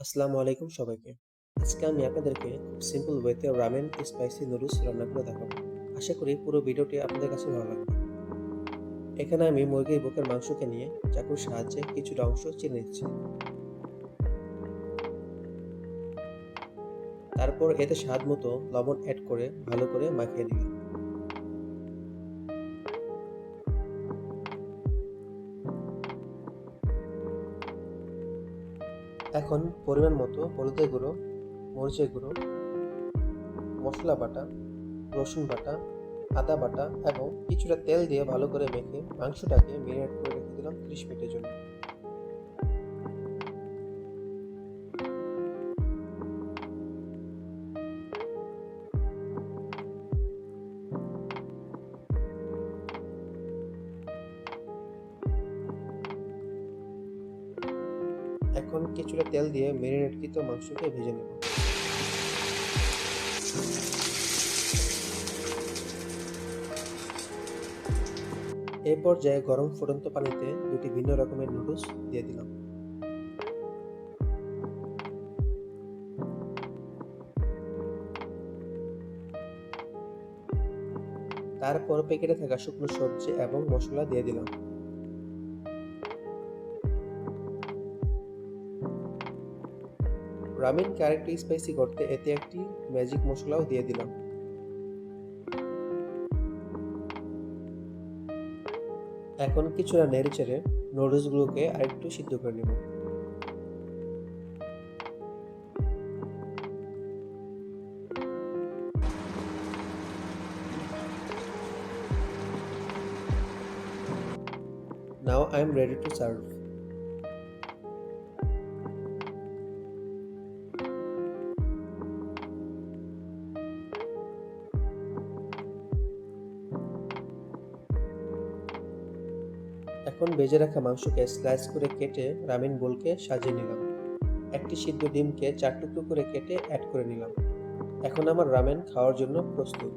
আসসালামু আলাইকুম সবাইকে। আজকে আমি আপনাদেরকে খুব সিম্পল ওয়েতে রামেন স্পাইসি নুডলস রান্না করে দেখাবো। আশা করি পুরো ভিডিওটি আপনাদের কাছে ভালো লাগবে। এখানে আমি মুরগির বুকের মাংসকে নিয়ে চাকুর সাহায্যে কিছুটা অংশ চিড়ে নিচ্ছি। তারপর এতে স্বাদ মতো লবণ অ্যাড করে ভালো করে মাখিয়ে নিলাম। এখন পরিমাণ মতো হলুদের গুঁড়ো, মরিচের গুঁড়ো, মশলা বাটা, রসুন বাটা, আদা বাটা এবং কিছুটা তেল দিয়ে ভালো করে মেখে মাংসটাকে মেরিনেট করে রেখে দিলাম 30 মিনিটের জন্য। এখন কিছুটা তেল দিয়ে মেরিনেটকৃত মাংসকে ভেজে নেব। এই পর্যায়ে গরম ফুটন্ত পানিতে দুটি ভিন্ন রকমের নুডলস দিয়ে দিলাম। তারপর প্যাকেটে থাকা শুকনো সবজি এবং মশলা দিয়ে দিলাম। রামেনকে আরেকটু স্পাইসি করতে এতে একটি ম্যাজিক মশলাও দিয়ে দিলাম। এখন কিছুটা নেড়েচেড়ে নুডলসগুলোকে আরেকটু সিদ্ধ করে নেব। Now I am ready to serve. এখন ভেজে রাখা মাংসকে স্লাইস করে কেটে রামেন বোলকে সাজিয়ে নিলাম। একটি সিদ্ধ ডিমকে 4 টুকরো করে কেটে অ্যাড করে নিলাম। এখন আমার রামেন খাওয়ার জন্য প্রস্তুত।